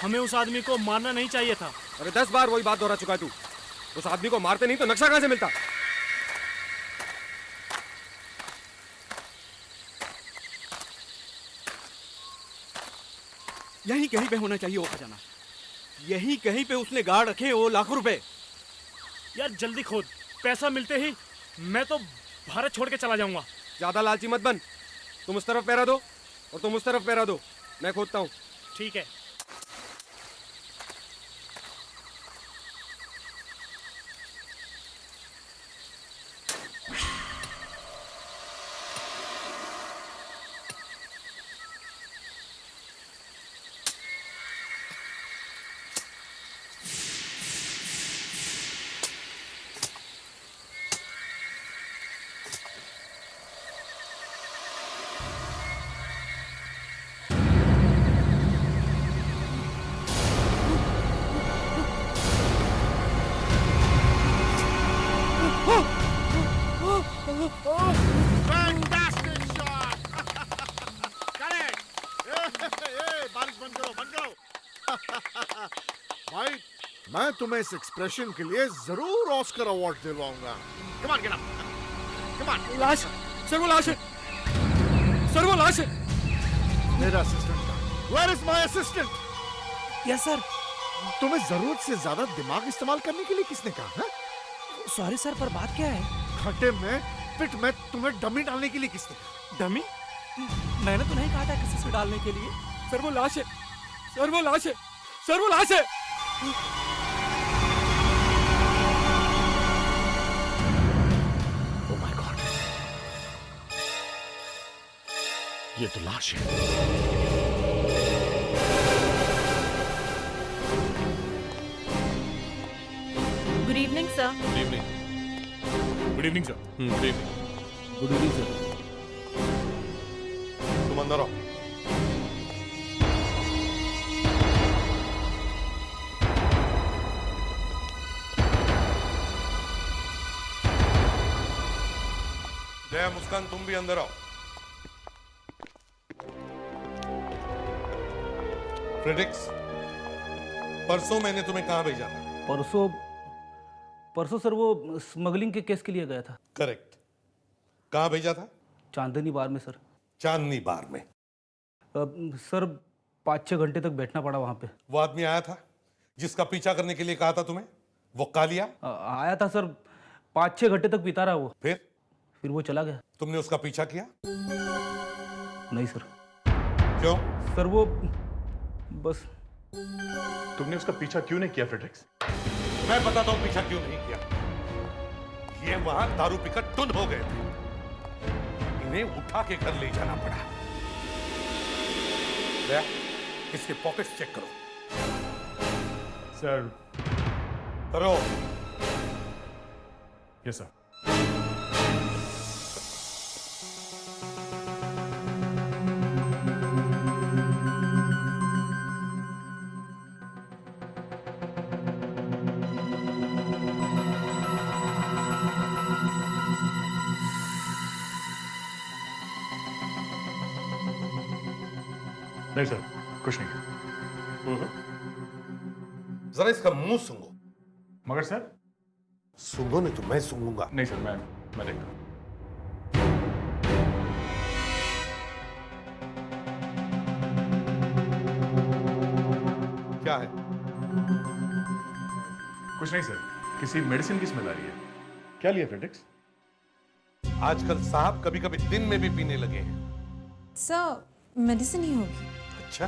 हमें उस आदमी को मारना नहीं चाहिए था। अरे 10 बार वही बात दोहरा चुका है तू। उस आदमी को मारते नहीं तो नक्शा कहां से मिलता? यहीं कहीं पे होना चाहिए वो खजाना। यहीं कहीं पे उसने गाड़ रखे वो लाखों रुपए। यार जल्दी खोद, पैसा मिलते ही मैं तो भारत छोड़ के चला जाऊंगा। ज्यादा लालची मत बन। तुम उस तरफ पैरा दो और तुम उस तरफ पैरा दो, मैं खोदता हूं। ठीक है। Fantastic shot! Correct! बारिश बंद करो, बंद करो। भाई, मैं तुम्हें इस एक्सप्रेशन के लिए जरूर ऑस्कर अवार्ड दिलवाऊंगा। Come on, get up. Come on. लाश, सर वो लाश है। सर वो लाश है। मेरा assistant. Where is my assistant? Yes sir. तुम्हें जरूरत से ज्यादा दिमाग इस्तेमाल करने के लिए किसने कहा? हाँ? सॉरी सर, पर बात क्या है? खड्डे में पिट में तुम्हें डमी डालने के लिए किसने कहा? डमी? मैंने तो नहीं कहा था किसी से डालने के लिए। सर वो लाश है। सर वो लाश है। सर वो लाश है। Oh my God! ये तो लाश है। Good evening sir. Good evening. Good evening sir. Good evening. Good evening sir. तुम अंदर आओ। जया, मुस्कान, तुम भी अंदर आओ। फ्रेडिक्स, परसों मैंने तुम्हें कहां भेजा था? परसों सर वो स्मगलिंग के केस के लिए गया था। करेक्ट। कहां भेजा था? चांदनी बार में सर। चांदनी बार में। सर 5-6 घंटे तक बैठना पड़ा वहां पे। वो आदमी आया था जिसका पीछा करने के लिए कहा था तुम्हें? वो कालिया आया था सर, 5-6 घंटे तक बीता रहा वो। फिर वो चला गया। तुमने उसका पीछा किया? नहीं सर। क्यों? सर वो बस। तुमने उसका पीछा क्यों नहीं किया फ्रेडरिक्स? मैं बताता हूं पीछा क्यों नहीं किया। ये वहां दारू पीकर टुन हो गए थे, इन्हें उठा के घर ले जाना पड़ा। जया, इसके पॉकेट्स चेक करो। सर। करो। Yes sir. नहीं सर, कुछ नहीं। जरा इसका मुंह सूंघो। मगर सर। सूंघो नहीं तो मैं सूंघूंगा। नहीं सर, मैं देखता हूं। क्या है? कुछ नहीं सर, किसी मेडिसिन की स्मेल आ रही है। क्या लिया फ्रेडरिक्स? आजकल साहब कभी कभी दिन में भी पीने लगे हैं। सर मेडिसिन ही होगी। अच्छा,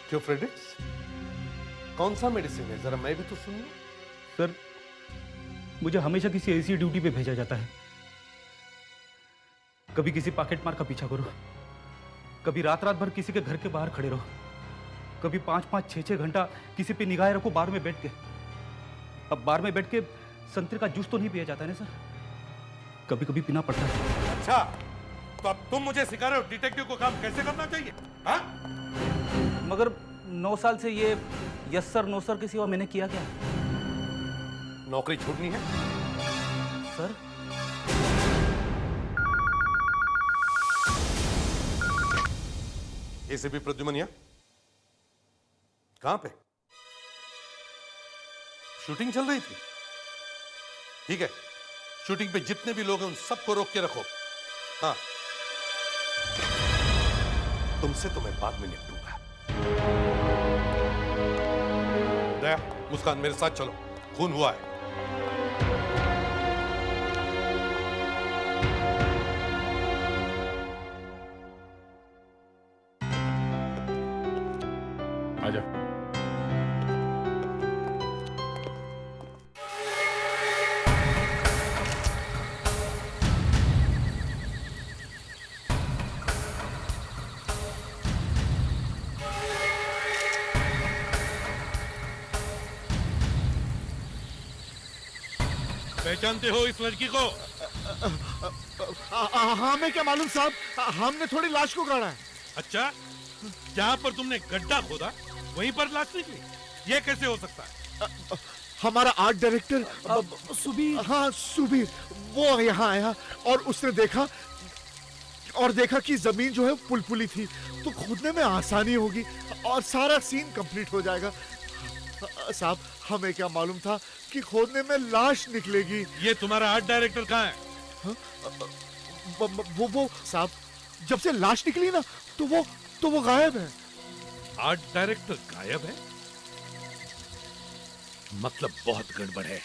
क्यों फ्रेडरिक्स? कौन सा मेडिसिन है? जरा मैं भी तो सुन लूं। सर मुझे हमेशा किसी ऐसी ड्यूटी पे भेजा जाता है। कभी किसी पॉकेट मार का पीछा करो, कभी रात रात भर किसी के घर के बाहर खड़े रहो, कभी 5-5, 6-6 घंटा किसी पे निगाहें रखो बार में बैठ के। अब बार में बैठ के संतरे का जूस तो नहीं पिया जाता है ना सर, कभी कभी पीना पड़ता है। अच्छा, तो अब तुम मुझे सिखा रहे हो डिटेक्टिव को काम कैसे करना चाहिए? हाँ? मगर 9 साल से ये यस सर नो सर के सिवा मैंने किया क्या? नौकरी छूटनी है सर? एसीपी प्रद्युमन यहाँ? कहां पे? शूटिंग चल रही थी? ठीक है, शूटिंग पे जितने भी लोग हैं उन सबको रोक के रखो। हाँ, तुमसे तो मैं बाद में निपटूंगा। दया, मुस्कान मेरे साथ चलो, खून हुआ है। आजा। पहचानते हो इस लड़की को? हमें क्या मालूम साहब, हमने थोड़ी लाश को गाड़ा है। अच्छा, जहां पर तुमने गड्ढा खोदा वहीं पर लाश निकली? ये कैसे हो सकता है? हमारा आर्ट डायरेक्टर सुबीर। हाँ सुबीर, वो यहाँ आया और उसने देखा कि जमीन जो है पुलपुली थी, तो खोदने में आसानी होगी और सारा सीन कंप्लीट हो जाएगा। साहब, हमें क्या मालूम था कि खोदने में लाश निकलेगी। ये तुम्हारा आर्ट डायरेक्टर कहाँ है? वो साहब, जब से लाश निकली ना तो वो गायब है। आर्ट डायरेक्टर गायब है? मतलब बहुत गड़बड़ है।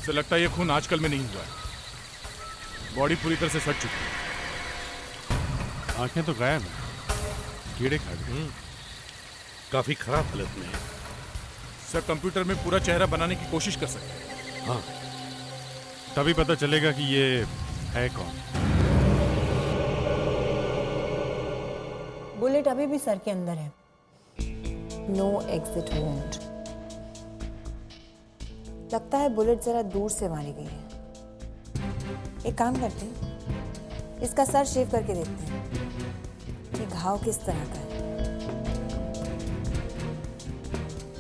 से लगता है ये खून आजकल में नहीं हुआ है। बॉडी पूरी तरह से सड़ चुकी है। आंखें तो गायब हैं, कीड़े खा गए। काफी खराब हालत में है। सर, कंप्यूटर में पूरा चेहरा बनाने की कोशिश कर सकते हैं। हाँ, तभी पता चलेगा कि ये है कौन। बुलेट अभी भी सर के अंदर है। No exit won't. लगता है बुलेट जरा दूर से मारी गई है। एक काम करते हैं, इसका सर शेव करके देखते हैं कि घाव किस तरह का है।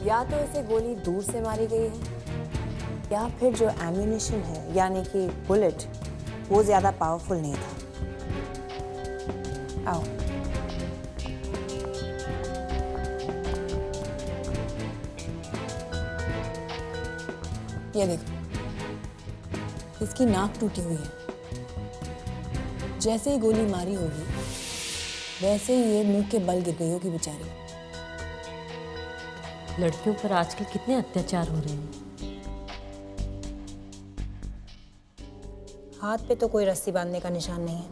या तो इसे गोली दूर से मारी गई है, या फिर जो एम्यूनिशन है यानी कि बुलेट, वो ज्यादा पावरफुल नहीं था। आओ। ये देखो, इसकी नाक टूटी हुई है। जैसे ही गोली मारी होगी वैसे ही ये मुंह के बल गिर गई होगी बेचारी। लड़कियों पर आजकल कितने अत्याचार हो रहे हैं। हाथ पे तो कोई रस्सी बांधने का निशान नहीं है।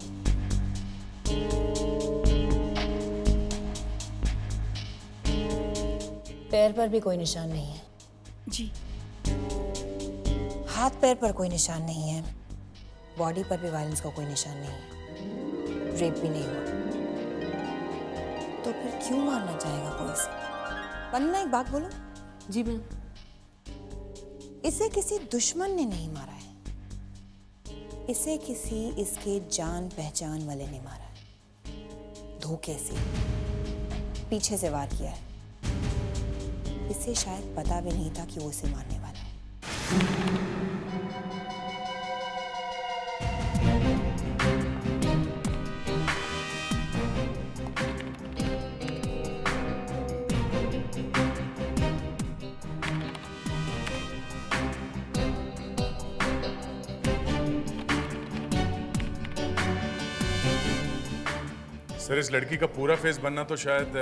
पैर पर भी कोई निशान नहीं है। जी। हाथ पैर पर कोई निशान नहीं है। बॉडी पर भी वायलेंस का कोई निशान नहीं है। रेप भी नहीं हुआ। तो फिर क्यों मारना चाहेगा कोई इसे? वंदना, एक बात बोलो। जी मैम। इसे किसी दुश्मन ने नहीं मारा है। इसे किसी इसके जान पहचान वाले ने मारा है। धोखे से, पीछे से वार किया है। इसे शायद पता भी नहीं था कि वो इसे मारने वाला है। सर, इस लड़की का पूरा फेस बनना तो शायद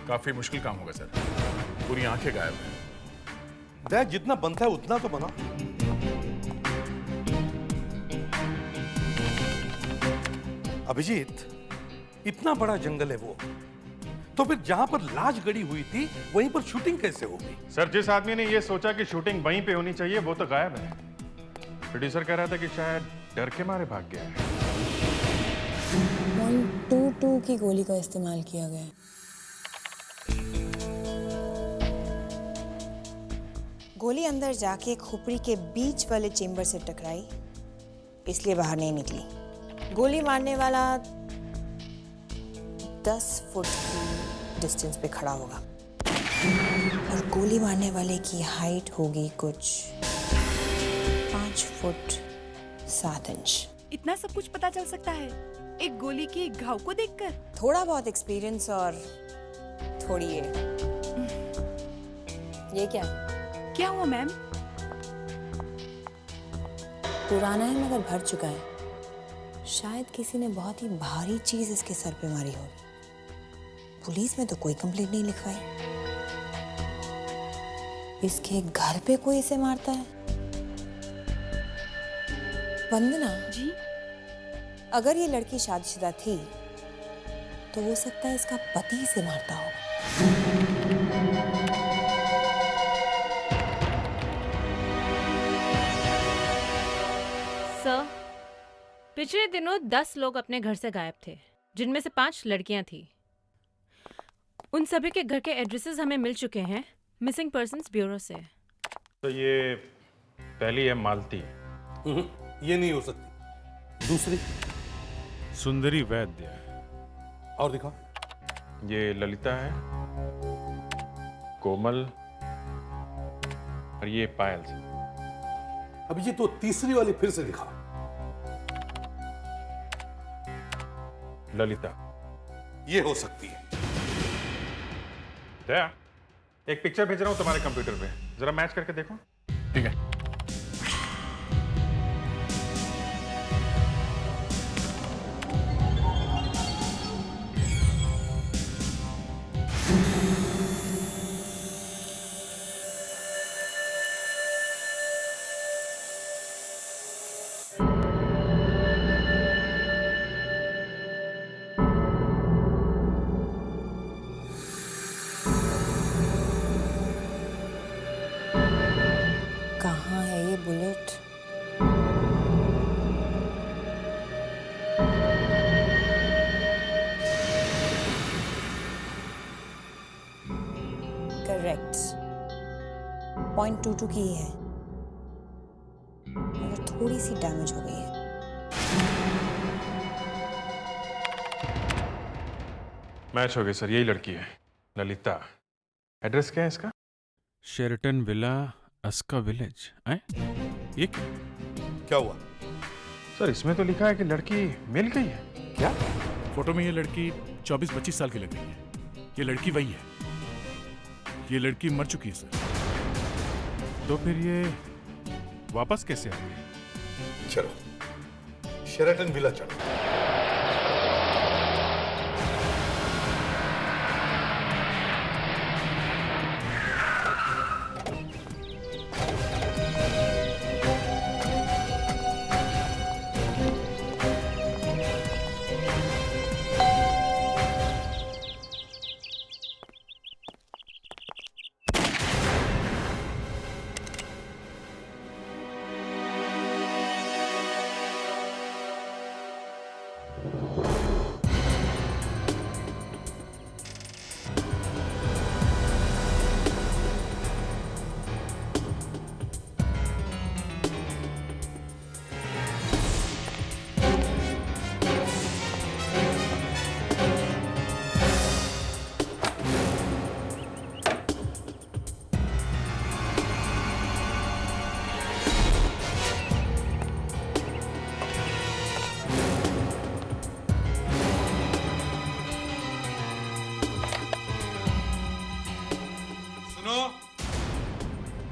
काफी मुश्किल काम होगा सर। पूरी आंखें गायब हैं। दया, जितना बनता है उतना तो बना। अभिजीत, इतना बड़ा जंगल है वो, तो फिर जहां पर लाश गड़ी हुई थी वहीं पर शूटिंग कैसे होगी? सर, जिस आदमी ने ये सोचा कि शूटिंग वहीं पे होनी चाहिए वो तो गायब है। प्रोड्यूसर कह रहा था कि शायद डर के मारे भाग गया है। .22 की गोली का इस्तेमाल किया गया है। गोली अंदर जाके खोपड़ी के बीच वाले चेंबर से टकराई, इसलिए बाहर नहीं निकली। गोली मारने वाला 10 फुट की डिस्टेंस पे खड़ा होगा और गोली मारने वाले की हाइट होगी कुछ 5 फुट 7 इंच। इतना सब कुछ पता चल सकता है एक गोली की घाव को देखकर? थोड़ा बहुत एक्सपीरियंस और थोड़ी ये क्या क्या हुआ मैम? पुराना है मगर भर चुका है। शायद किसी ने बहुत ही भारी चीज इसके सर पे मारी होगी। पुलिस में तो कोई कंप्लेंट नहीं लिखवाई। इसके घर पे कोई इसे मारता है। वंदना जी? अगर ये लड़की शादीशुदा थी तो हो सकता है इसका पति इसे मारता हो। सर, पिछले दिनों 10 लोग अपने घर से गायब थे, जिनमें से 5 लड़कियां थी। उन सभी के घर के एड्रेसेस हमें मिल चुके हैं मिसिंग पर्सन्स ब्यूरो से। तो ये पहली है मालती, ये नहीं हो सकती। दूसरी? सुंदरी वैद्य, और दिखा। ये ललिता है, कोमल, और ये पायल से। अब ये तो तीसरी वाली फिर से दिखा। ललिता। ये हो सकती है। दया, एक पिक्चर भेज रहा हूं तुम्हारे कंप्यूटर पे, जरा मैच करके देखो। ठीक है। कहाँ है ये बुलेट? करेक्ट, .22 की ही है, मगर थोड़ी सी डैमेज हो गई है। मैच हो गई सर, यही लड़की है ललिता। एड्रेस क्या है इसका? Sheraton villa, Aska village. ये क्या हुआ? सर इसमें तो लिखा है कि लड़की मिल गई है। क्या? फोटो में ये लड़की 24-25 साल की लग रही है। ये लड़की वही है। ये लड़की मर चुकी है सर। तो फिर ये वापस कैसे आ गई? चलो शेराटन विला चलो।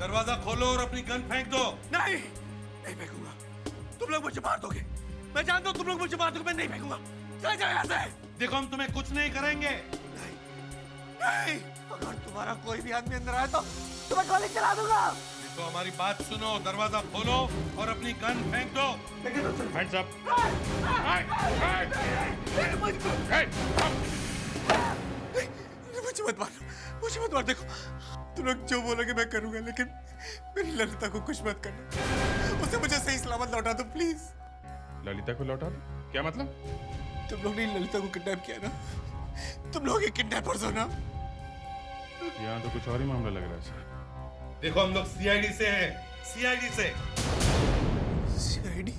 दरवाजा खोलो और अपनी गन फेंक दो। नहीं, नहीं फेंकूंगा। तुम लोग मुझे मार दोगे। मैं जानता हूँ तुम लोग मुझे मार दोगे। मैं नहीं फेंकूंगा। चले जाओ यहाँ से। देखो हम तुम्हें कुछ नहीं करेंगे। नहीं, अगर तुम्हारा कोई भी आदमी अंदर आया तो तुम्हें गोली चला दूंगा। देखो हमारी बात सुनो, दरवाजा खोलो और अपनी गन फेंक दो। Hands up. मुझे मत मारो, मुझे मत मार। देखो तुम लोग जो बोलोगे मैं करूंगा, लेकिन मेरी ललिता को कुछ मत करना। उसे मुझे सही सलामत लौटा दो प्लीज। ललिता को लौटा दो? क्या मतलब? तुम लोग ने ललिता को किडनैप किया ना? तुम लोग ही किडनैपर्स हो ना? यहाँ तो कुछ और ही मामला लग रहा है सर। देखो हम लोग सीआईडी से हैं, सीआईडी से। सीआईडी?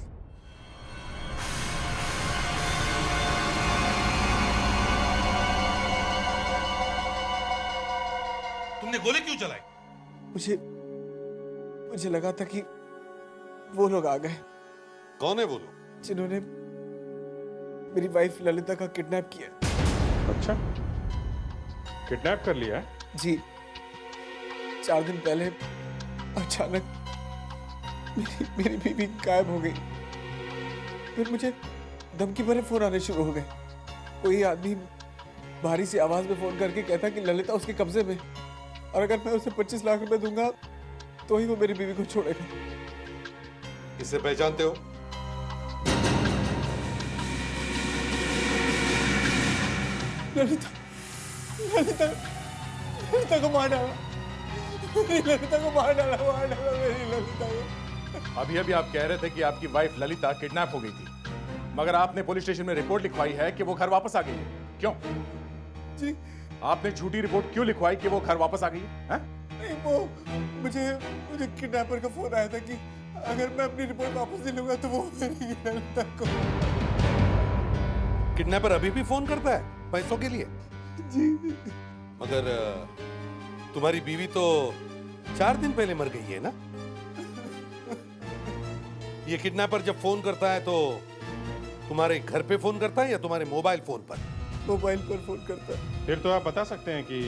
आपने गोली क्यों चलाई? मुझे लगा था कि वो लोग आ गए। कौन है वो लोग? जिन्होंने मेरी वाइफ ललिता का किडनैप किया। अच्छा, किडनैप कर लिया है? जी, 4 दिन पहले अचानक मेरी बीवी गायब हो गई। फिर मुझे धमकी भरे फोन आने शुरू हो गए। कोई आदमी भारी सी आवाज में फोन करके कहता कि ललिता उसके कब्जे में, और अगर मैं उसे 25 लाख रुपए दूंगा तो ही वो मेरी बीवी को छोड़ेगा। इसे पहचानते हो? ललिता ललिता ललिता को मार डाला, मेरी ललिता को मार डाला मेरी ललिता को। अभी अभी आप कह रहे थे कि आपकी वाइफ ललिता किडनैप हो गई थी, मगर आपने पुलिस स्टेशन में रिपोर्ट लिखवाई है कि वो घर वापस आ गई है। क्यों? जी, आपने झूठी रिपोर्ट क्यों लिखवाई कि वो घर वापस आ गई है? नहीं, वो मुझे किडनैपर का फोन आया था कि अगर मैं अपनी रिपोर्ट वापस नहीं लूंगा तो वो मेरी ललिता को। किडनैपर अभी भी फोन करता है पैसों के लिए? जी। मगर तुम्हारी बीवी तो 4 दिन पहले मर गई है ना? ये किडनैपर जब फोन करता है तो तुम्हारे घर पे फोन करता है या तुम्हारे मोबाइल फोन पर? मोबाइल पर फोन करता है। फिर तो आप बता सकते हैं कि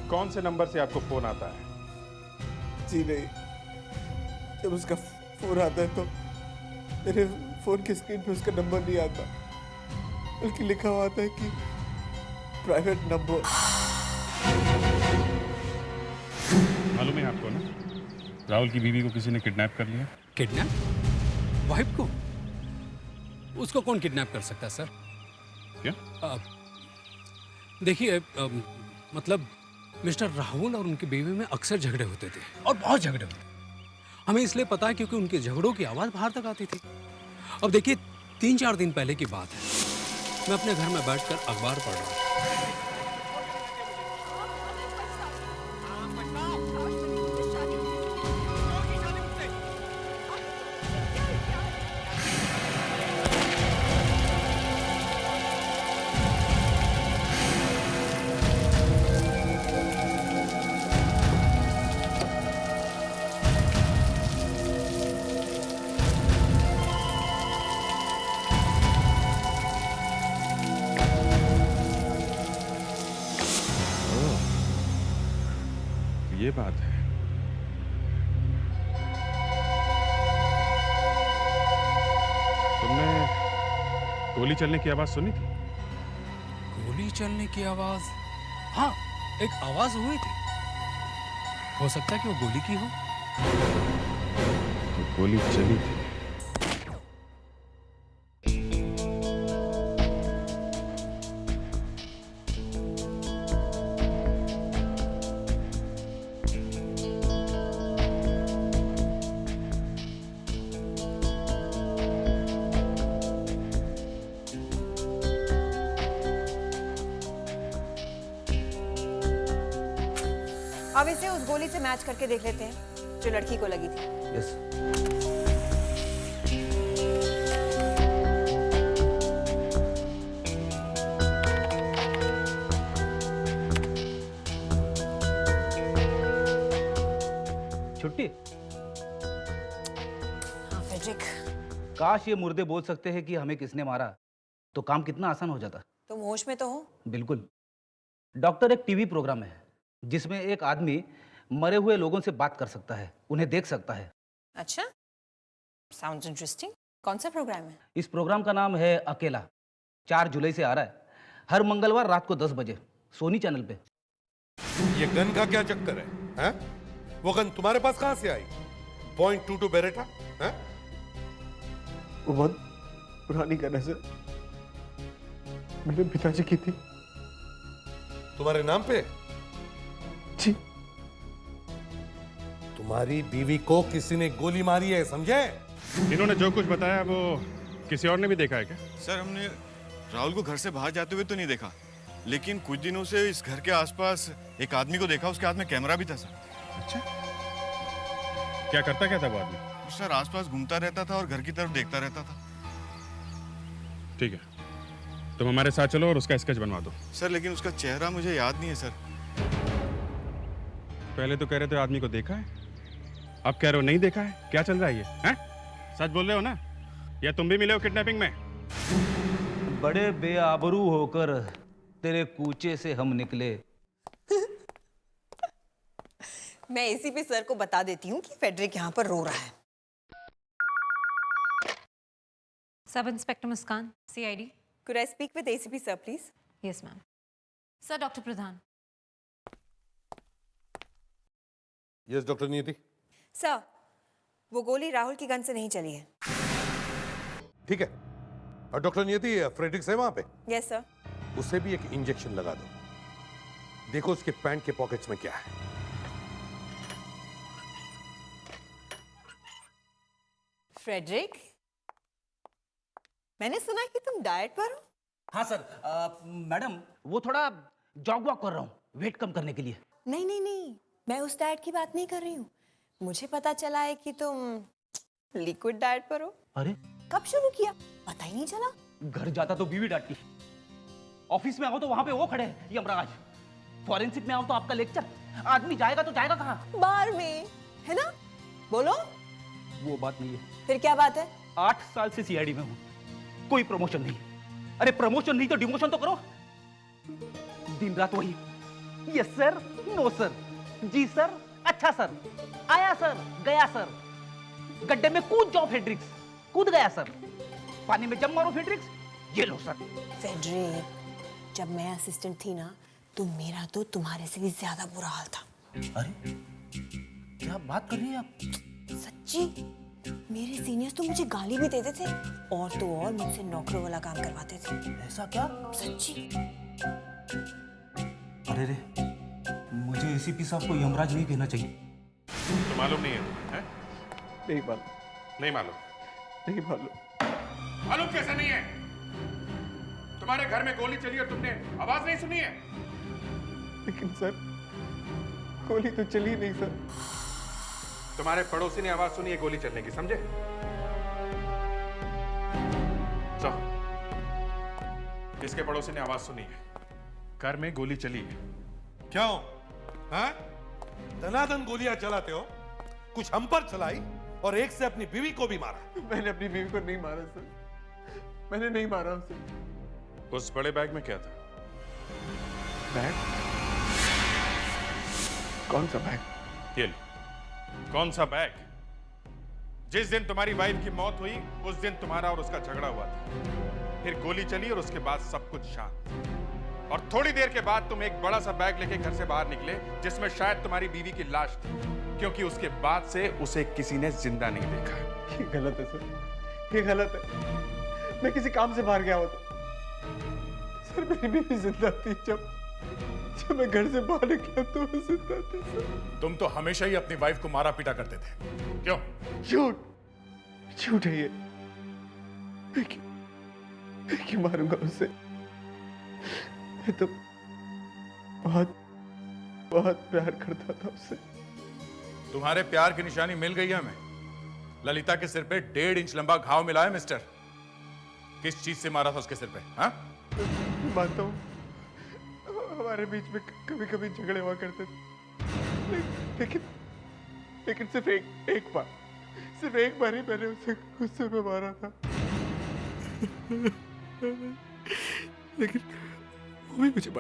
कौन से नंबर से आपको फोन आता है? जी नहीं, जब उसका फोन आता है तो मेरे फोन की स्क्रीन पे उसका नंबर नहीं आता, बल्कि लिखा हुआ आता है कि प्राइवेट नंबर। मालूम है आपको ना, राहुल की बीवी को किसी ने किडनैप कर लिया। किडनैप? वाइफ को? उसको कौन किडनैप कर सकता है सर? क्या? देखिए, मतलब मिस्टर राहुल और उनकी बीवी में अक्सर झगड़े होते थे, और बहुत झगड़े होते। हमें इसलिए पता है क्योंकि उनके झगड़ों की आवाज बाहर तक आती थी। अब देखिए, 3-4 दिन पहले की बात है, मैं अपने घर में बैठकर अखबार पढ़ रहा था। ये बात है। तुमने गोली चलने की आवाज सुनी थी? गोली चलने की आवाज? हाँ, एक आवाज हुई थी। हो सकता है कि वो गोली की हो। तो गोली चली थी। अब इसे उस गोली से मैच करके देख लेते हैं जो लड़की को लगी थी। यस। छुट्टी? हाँ फ्रेडरिक। काश ये मुर्दे बोल सकते हैं कि हमें किसने मारा, तो काम कितना आसान हो जाता। तुम होश में तो हो? बिल्कुल। डॉक्टर एक टीवी प्रोग्राम है जिसमें एक आदमी मरे हुए लोगों से बात कर सकता है, उन्हें देख सकता है। अच्छा, साउंड्स इंटरेस्टिंग। कौन सा प्रोग्राम है? इस प्रोग्राम का नाम है अकेला। 4 जुलाई से आ रहा है, हर मंगलवार रात को 10 बजे सोनी चैनल पे। ये गन का क्या चक्कर है? हैं? वो गन तुम्हारे पास कहां से आई? .22 बेरेटा? हैं? वो बहुत पुरानी गन है सर, मेरे पिताजी की थी। तुम्हारे नाम पे? जी। तुम्हारी बीवी को किसी ने गोली मारी है, समझे? इन्होंने जो कुछ बताया वो किसी और ने भी देखा है क्या? सर, हमने राहुल को घर से बाहर जाते हुए तो नहीं देखा, लेकिन कुछ दिनों से इस घर के आसपास एक आदमी को देखा, उसके हाथ में कैमरा भी था सर। अच्छा, क्या करता क्या था वो आदमी? सर, आसपास घूमता रहता था और घर की तरफ देखता रहता था। ठीक है, तुम हमारे साथ चलो और उसका स्केच बनवा दो। सर, लेकिन उसका चेहरा मुझे याद नहीं है सर। पहले तो कह रहे थे आदमी को देखा है, अब कह रहे हो नहीं देखा है। क्या चल रहा है ये? हैं? सच बोल रहे हो ना? या तुम भी मिले हो किडनैपिंग में? बड़े बेआबरू होकर तेरे कूचे से हम निकले। मैं एसीपी सर को बता देती हूँ कि फेडरिक यहाँ पर रो रहा है। Sub inspector Muskan, CID। Could I speak with ACP sir, please? Yes, ma'am. Sir, Dr. Pradhan. Yes doctor नियति। सर, वो गोली राहुल की गन से नहीं चली है। ठीक है। और डॉक्टर नियति, फ्रेडरिक्स है वहां पे? Yes sir. उसे भी एक इंजेक्शन लगा दो। देखो उसके पैंट के पॉकेट्स में क्या है। फ्रेडरिक, मैंने सुना कि तुम डाइट पर हो। हाँ सर, मैडम वो थोड़ा जॉग वॉक कर रहा हूँ वेट कम करने के लिए। नहीं नहीं नहीं, मैं उस डाइट की बात नहीं कर रही हूँ। मुझे पता चला है कि तुम लिक्विड डाइट पर हो। अरे कब शुरू किया? पता ही नहीं चला। घर जाता तो बीवी डांटती, ऑफिस में आओ तो वहां पे वो खड़े हैं यमराज, फॉरेंसिक में आओ तो आपका लेक्चर। आदमी जाएगा तो जाएगा कहाँ? बार में, है ना? बोलो। वो बात नहीं है। फिर क्या बात है? 8 साल से CID में हूँ, कोई प्रमोशन नहीं। अरे प्रमोशन नहीं तो डिमोशन तो करो। दिन रात वही, यस सर, नो सर, जी सर, अच्छा सर, आया सर, गया सर, गड्ढे में कूद जाओ फेड्रिक्स, कूद गया सर, पानी में जम मारो फेड्रिक्स, ये लो सर। फेडरिक, जब मैं असिस्टेंट थी ना, तो मेरा तो तुम्हारे से भी ज्यादा बुरा हाल था। अरे क्या बात कर रही है आप? सच्ची, मेरे सीनियर्स तो मुझे गाली भी देते थे, और तो और मुझसे नौकरों वाला काम करवाते थे। ऐसा क्या? सच्ची। अरे रे, मुझे ACP साहब को यमराज नहीं कहना चाहिए। तो मालूम नहीं है तुम्हें, हैं? नहीं मालूम। नहीं मालूम? नहीं मालूम। मालूम कैसे नहीं है? तुम्हारे घर में गोली चली और तुमने आवाज नहीं सुनी है? लेकिन सर, गोली तो चली नहीं सर। तुम्हारे पड़ोसी ने आवाज सुनी है गोली चलने की, समझे? चलो, इसके पड़ोसी ने आवाज सुनी है, घर में गोली चली है। क्यों? हाँ? धनाधन गोलियां चलाते हो, कुछ हम पर चलाई और एक से अपनी बीवी को भी मारा। मैंने अपनी बीवी को नहीं मारा सर, मैंने नहीं मारा उसे। उस बड़े बैग में क्या था? बैग? कौन सा बैग? ये लो। कौन सा बैग? जिस दिन तुम्हारी वाइफ की मौत हुई उस दिन तुम्हारा और उसका झगड़ा हुआ था, फिर गोली चली और उसके बाद सब कुछ शांत। और थोड़ी देर के बाद तुम एक बड़ा सा बैग लेके घर से बाहर निकले जिसमें शायद तुम्हारी बीवी की लाश थी, क्योंकि उसके बाद से उसे किसी ने जिंदा नहीं देखा। ये गलत है सर, ये गलत है। मैं किसी काम से बाहर गया होता सर, मेरी बीवी जिंदा थी। जब मैं घर से बाहर निकला तो वो जिंदा थी सर। तुम तो हमेशा ही अपनी वाइफ को मारा पीटा करते थे, क्यों? झूठ है ये। मैं क्यों मारूंगा उसे? मैं तो बहुत प्यार करता था उससे। तुम्हारे प्यार की निशानी मिल गई है हमें। ललिता के सिर पे 1.5 इंच लंबा घाव मिला है मिस्टर। किस चीज से मारा था उसके सिर पे? हाँ? मानता हूँ हमारे बीच में कभी कभी झगड़े हुआ करते थे, लेकिन सिर्फ एक बार ही मैंने उसे गुस्से में मारा था। लेकिन वो भी मुझे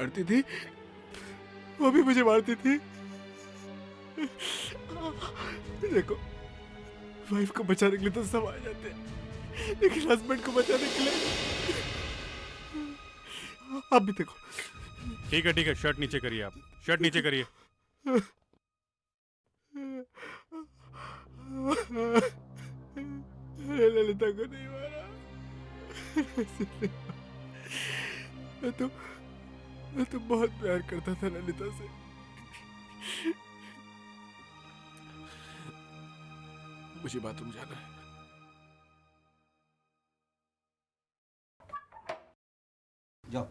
मारती थी, देखो, वाइफ को बचाने के लिए तो सब आ जाते हैं, लेकिन हस्बैंड को बचाने के लिए आप भी देखो। ठीक है, शर्ट नीचे करिए, आप शर्ट नीचे करिए। ललिता को नहीं मारा। मैं तो बहुत प्यार करता था ललिता से। मुझे बाथरूम जाना है। जाओ।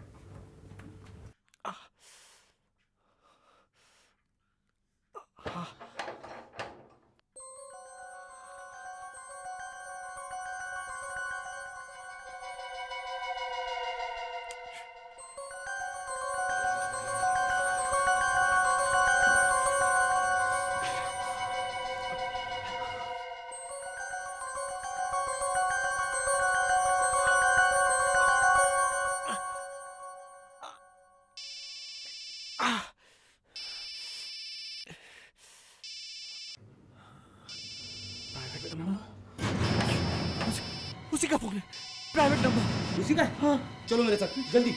उसी का फोन है, प्राइवेट नंबर। उसी का? हाँ। चलो मेरे साथ जल्दी।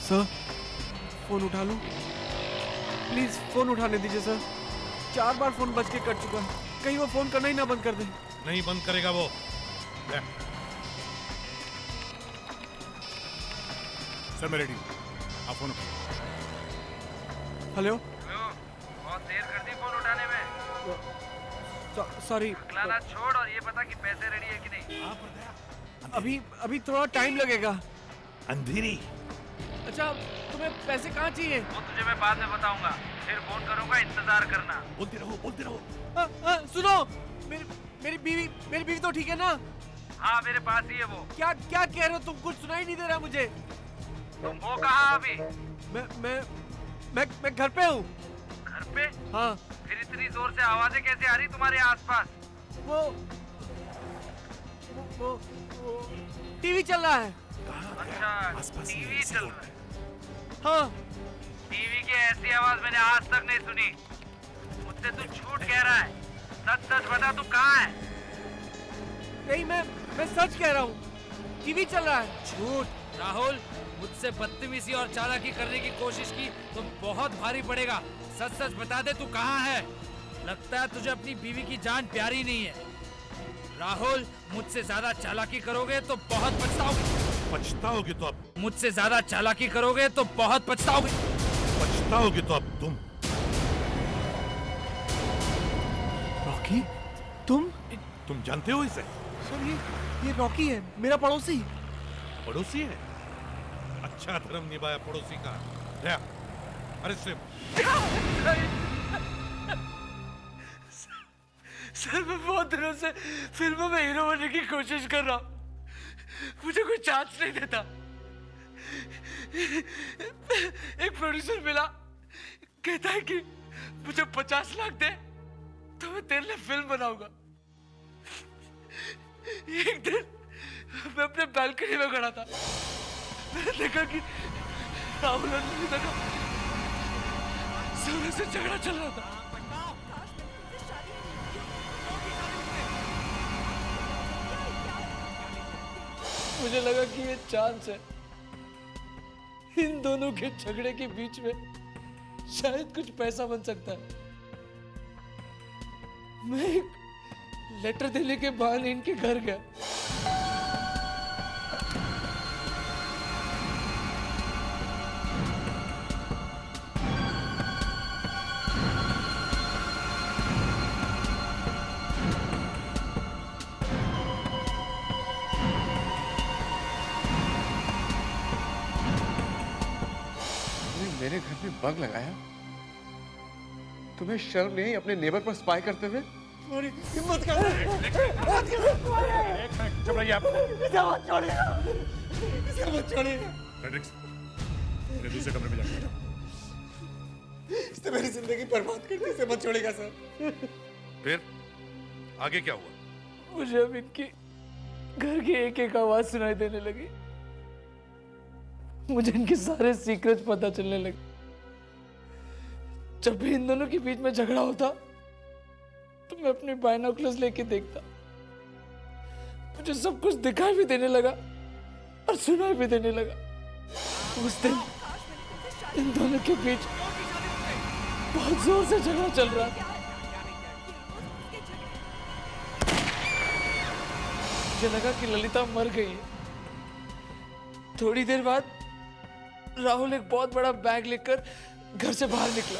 सर, फोन उठा लो प्लीज, फोन उठाने दीजिए सर। 4 बार फोन बज के कट चुका, कहीं वो फोन करना ही ना बंद कर दे। नहीं बंद करेगा वो। सर मैं रेडी हूँ, आप फोन उठाओ। हेलो, बहुत देर कर दी फोन उठाने में। सॉरी। अगलाना छोड़ और ये पता कि पैसे रेडी है कि नहीं। अभी थोड़ा टाइम लगेगा। अंधेरी। अच्छा, तुम्हें पैसे कहाँ चाहिए? वो तुझे मैं बाद में बताऊंगा, फिर फोन करूंगा, इंतजार करना। बोलते रहो बोलते रहो। सुनो, मेरी बीवी तो ठीक है ना? हाँ मेरे पास ही है वो। क्या कह रहे हो तुम? कुछ सुनाई नहीं दे रहा मुझे। तुम वो कहाँ अभी? मैं घर पे हूँ। घर पे? हाँ। फिर इतनी जोर से आवाजें कैसे आ रही तुम्हारे आसपास? वो टीवी चल रहा है। अच्छा, टीवी चल रहा है। हाँ। टीवी की ऐसी आवाज मैंने आज तक नहीं सुनी। मुझसे तू झूठ कह रहा है, सच सच बता तू कहाँ है? नहीं, मैं सच कह रहा हूँ, टीवी चल रहा है। झूठ। राहुल, मुझसे बदतमीजी और चालाकी करने की कोशिश की तो बहुत भारी पड़ेगा। सच सच बता दे तू कहाँ है? लगता है तुझे अपनी बीवी की जान प्यारी नहीं है। राहुल, मुझसे ज्यादा चालाकी करोगे तो बहुत पछताओगे। पछताओगे तो अब मुझसे ज्यादा चालाकी करोगे तो बहुत पछताओगे। पछताओगे तो अब रॉकी, तुम जानते हो इसे? सर, ये रॉकी है, मेरा पड़ोसी। पड़ोसी है? अच्छा धर्म निभाया पड़ोसी का। अरे सर, मैं बहुत दिनों से फिल्मों में हीरो बनने की कोशिश कर रहा हूँ, मुझे कोई चांस नहीं देता। एक प्रोड्यूसर मिला, कहता है कि मुझे 50 लाख दे तो मैं तेरे लिए फिल्म बनाऊंगा। एक दिन मैं अपने बालकनी में खड़ा था, मैंने देखा कि राहुल और ललिता का जोरों से झगड़ा चल रहा था। मुझे लगा कि ये चांस है, इन दोनों के झगड़े के बीच में शायद कुछ पैसा बन सकता है। मैं एक लेटर देने के बहाने इनके घर गया। मेरे घर में बग लगाया, तुम्हें शर्म नहीं अपने नेबर पर स्पाई करते हुए? तुम्हारी हिम्मत कर। चुप रहिए आप। इसे मत छोड़िए। फ्रेडरिक्स, मेरे दूसरे कमरे में जाकर। इसने मेरी जिंदगी बर्बाद कर दी, इसे मत छोड़ेगा सर। फिर आगे क्या हुआ? मुझे अब इनकी घर की एक आवाज सुनाई देने लगी। मुझे इनके सारे सीक्रेट्स पता चलने लगे। जब भी इन दोनों के बीच में झगड़ा होता तो मैं अपने बाइनोकुलर्स लेके देखता। मुझे सब कुछ दिखाई भी देने लगा और सुनाई भी देने लगा। उस दिन इन दोनों के बीच बहुत जोर से झगड़ा चल रहा था। मुझे लगा कि ललिता मर गई है। थोड़ी देर बाद राहुल एक बहुत बड़ा बैग लेकर घर से बाहर निकला।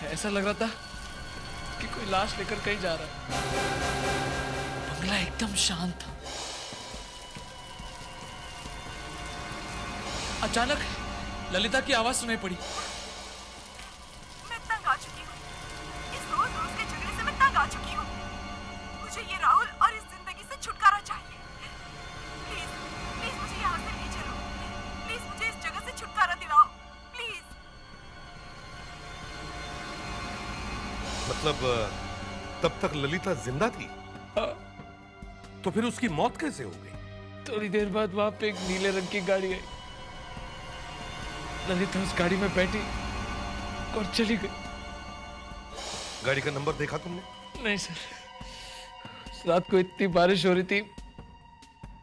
ऐसा लग रहा था कि कोई लाश लेकर कहीं जा रहा है। बंगला एकदम शांत था। अचानक ललिता की आवाज सुनाई पड़ी। मैं तंग आ चुकी हूँ, इस रोज रोज के झगड़े से मैं तंग आ चुकी हूँ। मुझे ये राहुल और इस जिंदगी से छुटकारा चाहिए। मतलब तब तक ललिता जिंदा थी? तो फिर उसकी मौत कैसे हो गई? थोड़ी देर बाद वहां पे एक नीले रंग की गाड़ी आई। ललिता उस गाड़ी में बैठी और चली गई। गाड़ी का नंबर देखा तुमने? नहीं सर, रात को इतनी बारिश हो रही थी,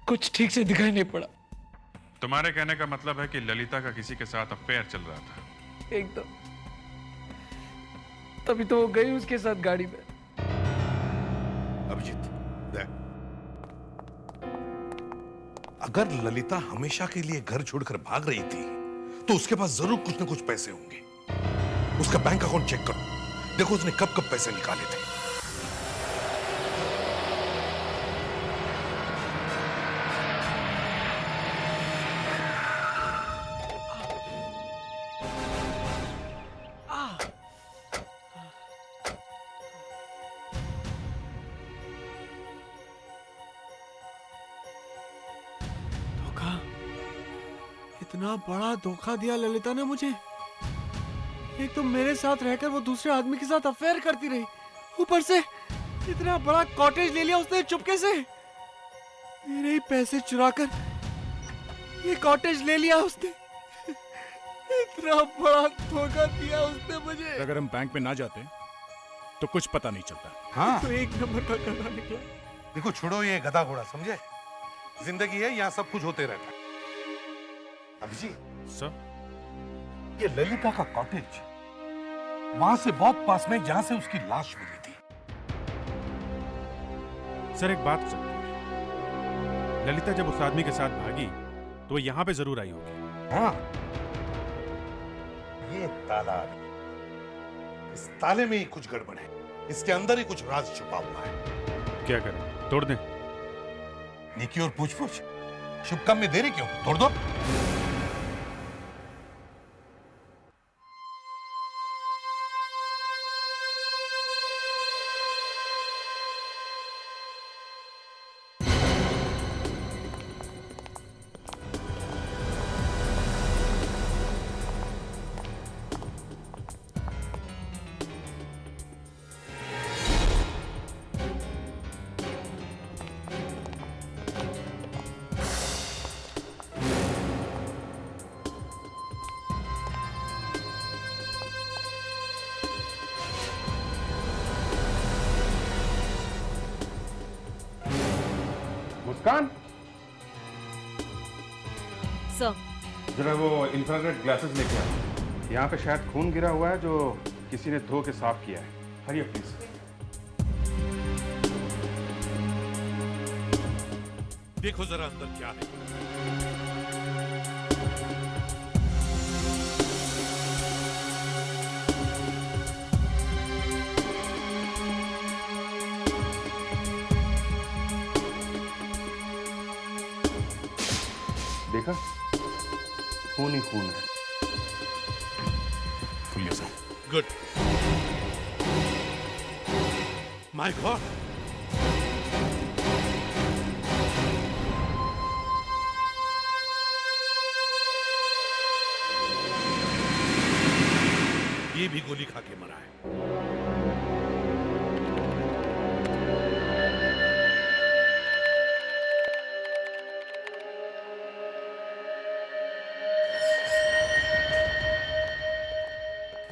कुछ ठीक से दिखाई नहीं पड़ा। तुम्हारे कहने का मतलब है कि ललिता का किसी के साथ अफेयर चल रहा था? एकदम। तभी तो वो गई उसके साथ गाड़ी में। अभिजीत, देख, अगर ललिता हमेशा के लिए घर छोड़कर भाग रही थी तो उसके पास जरूर कुछ न कुछ पैसे होंगे। उसका बैंक अकाउंट चेक करो, देखो उसने कब कब पैसे निकाले थे। इतना बड़ा धोखा दिया ललिता ने मुझे। एक तो मेरे साथ रहकर वो दूसरे आदमी के साथ अफेयर करती रही, ऊपर से इतना बड़ा कॉटेज ले लिया उसने चुपके से। मेरे ही पैसे चुराकर ये कॉटेज ले लिया उसने। इतना बड़ा धोखा दिया उसने मुझे। अगर हम बैंक में ना जाते तो कुछ पता नहीं चलता। हाँ, तो एक नंबर का गधा निकला। देखो, छोड़ो ये गधा घोड़ा, समझे? जिंदगी है, यहाँ सब कुछ होते रहता है। अभिजीत सर, ये ललिता का कॉटेज वहां से बहुत पास में जहां से उसकी लाश मिली थी। सर एक बात सर, ललिता जब उस आदमी के साथ भागी तो वो यहां पे जरूर आई होगी। हाँ, ये ताला, इस ताले में ही कुछ गड़बड़ है, इसके अंदर ही कुछ राज छुपा हुआ है। क्या करें, तोड़ दें? नेकी और पूछ-पूछ, शुभ काम में देरी क्यों? तोड़ दो। मुस्कान, सर, जरा वो इंफ्रारेड ग्लासेस लेके आ। यहाँ पे शायद खून गिरा हुआ है जो किसी ने धो के साफ किया है। हरिए प्लीज। देखो जरा अंदर क्या है। देखा, खून ही खून है। खुलिए सर। गुड। माय गॉड, ये भी गोली खा के मरा है।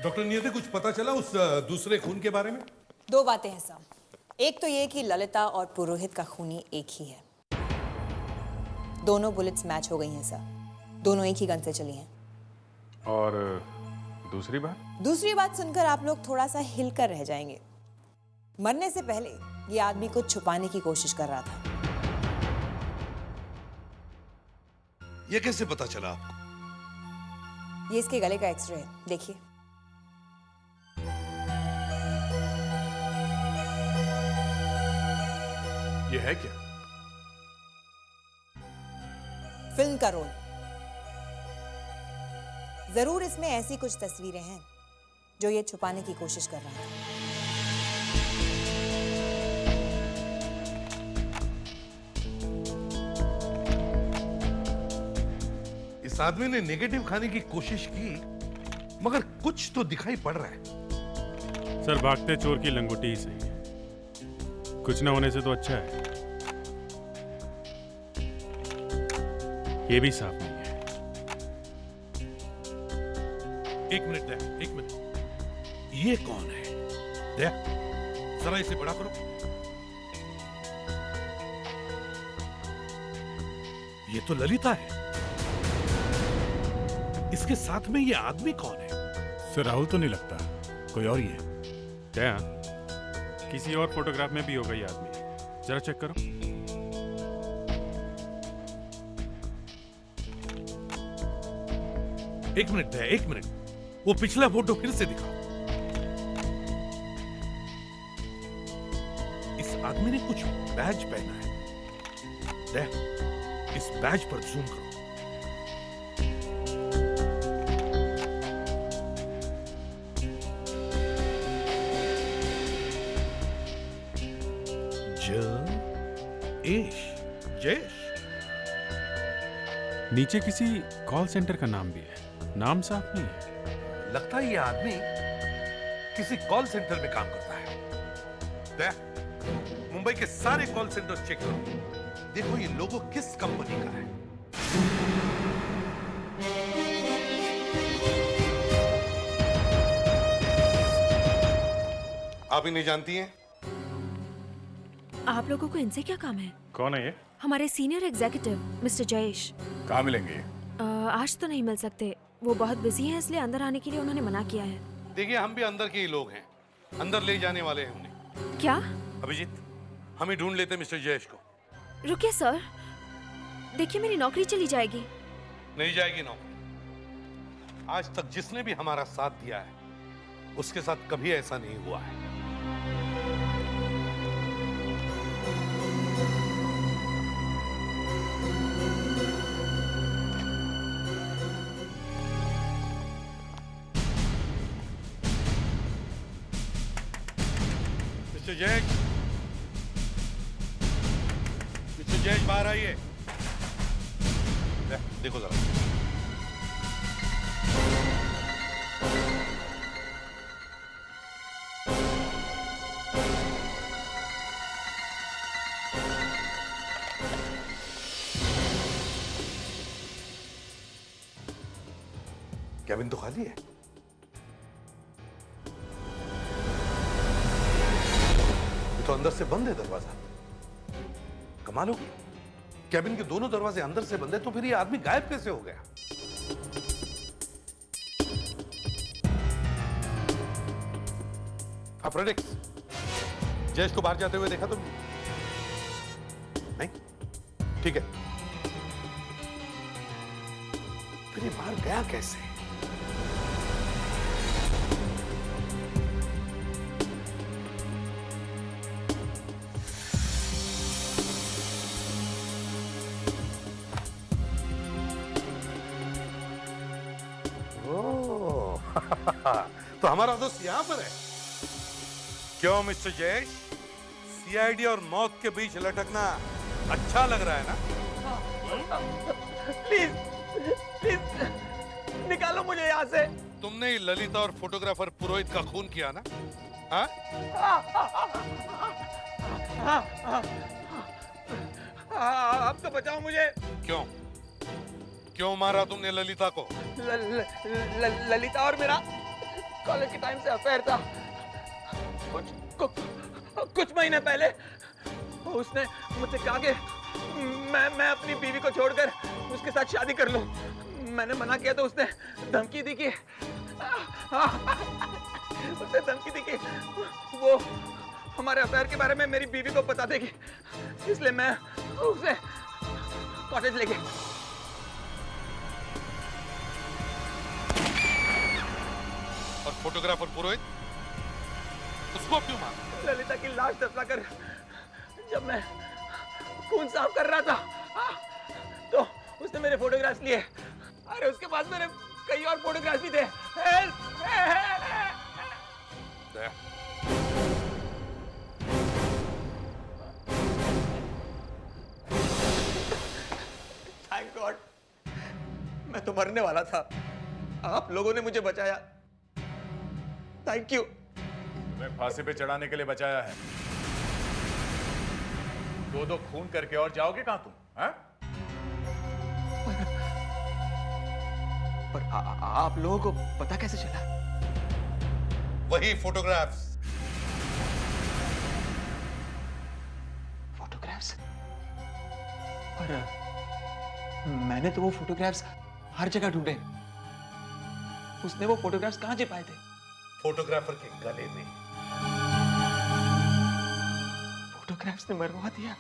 डॉक्टर नियति, कुछ पता चला उस दूसरे खून के बारे में? दो बातें हैं सर। एक तो ये कि ललिता और पुरोहित का खूनी एक ही है। दोनों बुलेट्स मैच हो गई हैं सर। दोनों एक ही गन से चली हैं। और दूसरी बात? दूसरी बात सुनकर आप लोग थोड़ा सा हिलकर रह जाएंगे। मरने से पहले ये आदमी को छुपाने की कोशिश कर रहा था। ये कैसे पता चला आपको? ये इसके गले का एक्सरे है, देखिए। ये है क्या? फिल्म का रोल। जरूर इसमें ऐसी कुछ तस्वीरें हैं जो ये छुपाने की कोशिश कर रहा है। इस आदमी ने नेगेटिव खाने की कोशिश की, मगर कुछ तो दिखाई पड़ रहा है। सर भागते चोर की लंगोटी ही सही है, कुछ ना होने से तो अच्छा है। ये भी साफ नहीं है। एक मिनट दया, एक मिनट। ये कौन है? दया, जरा इसे बड़ा करो। ये तो ललिता है। इसके साथ में ये आदमी कौन है? सर राहुल तो नहीं लगता, कोई और ही है। क्या किसी और फोटोग्राफ में भी होगा ये आदमी? जरा चेक करो। एक मिनट दया, एक मिनट। वो पिछला फोटो फिर से दिखाओ। इस आदमी ने कुछ बैज पहना है। दया, इस बैज पर जूम करो। जयेश। नीचे किसी कॉल सेंटर का नाम भी है, नाम साफ नहीं है। लगता है ये आदमी किसी कॉल सेंटर में काम करता है। दया, मुंबई के सारे कॉल सेंटर्स चेक करो, देखो ये लोगो किस कंपनी का है। आप इन्हें जानती हैं? आप लोगों को इनसे क्या काम है? कौन है ये? हमारे सीनियर एग्जीक्यूटिव मिस्टर जयेश। कहाँ मिलेंगे? आज तो नहीं मिल सकते, वो बहुत बिजी हैं, इसलिए अंदर आने के लिए उन्होंने मना किया है। देखिए, हम भी अंदर के ही लोग हैं, अंदर ले जाने वाले हैं उन्हें। क्या? अभिजीत, हम ही ढूंढ लेते मिस्टर जयेश को। रुकिए सर, देखिए मेरी नौकरी चली जाएगी। नहीं जाएगी नौकरी। आज तक जिसने भी हमारा साथ दिया है उसके साथ कभी ऐसा नहीं हुआ है। मिस्टर जयेश, बाहर आइए। देखो जरा। कैबिन तो खाली है। ये तो अंदर से बंद है दरवाजा। कमाल होगी, कैबिन के दोनों दरवाजे अंदर से बंद है, तो फिर ये आदमी गायब कैसे हो गया? फ्रेडिक्स, जयेश को बाहर जाते हुए देखा तुम? नहीं? ठीक है, फिर ये बाहर गया कैसे? तो हमारा दोस्त यहां पर है। क्यों मिस्टर जयेश, सीआईडी और मौत के बीच लटकना अच्छा लग रहा है ना? प्लीज प्लीज निकालो मुझे यहाँ से। तुमने ही ललिता और फोटोग्राफर पुरोहित का खून किया ना? हाँ? आप तो बचाओ मुझे। क्यों क्यों मारा तुमने ललिता को? ललिता और मेरा कॉलेज के टाइम से अफेयर था। कुछ महीने पहले उसने मुझसे कहा कि मैं अपनी बीवी को छोड़कर उसके साथ शादी कर लूं। मैंने मना किया तो उसने धमकी दी कि वो हमारे अफेयर के बारे में मेरी बीवी को बता देगी, इसलिए मैं उसे कॉलेज ले गया। और फोटोग्राफर पुरोहित, उसको क्यों मारा? ललिता की लाश दफनाकर जब मैं खून साफ कर रहा था तो उसने मेरे फोटोग्राफ्स लिए। अरे उसके पास मेरे कई और फोटोग्राफ्स भी थे। हेल्प! थैंक गॉड, मैं तो मरने वाला था, आप लोगों ने मुझे बचाया। Thank you. तुम्हें फांसी पे चढ़ाने के लिए बचाया है। दो दो खून करके और जाओगे कहां तुम? हैं? पर आप लोगों को पता कैसे चला? वही फोटोग्राफ्स। फोटोग्राफ्स? पर मैंने तो वो फोटोग्राफ्स हर जगह ढूंढे। उसने वो फोटोग्राफ्स कहां छिपाए थे? फोटोग्राफर के गले में। फोटोग्राफ्स ने मरवा दिया।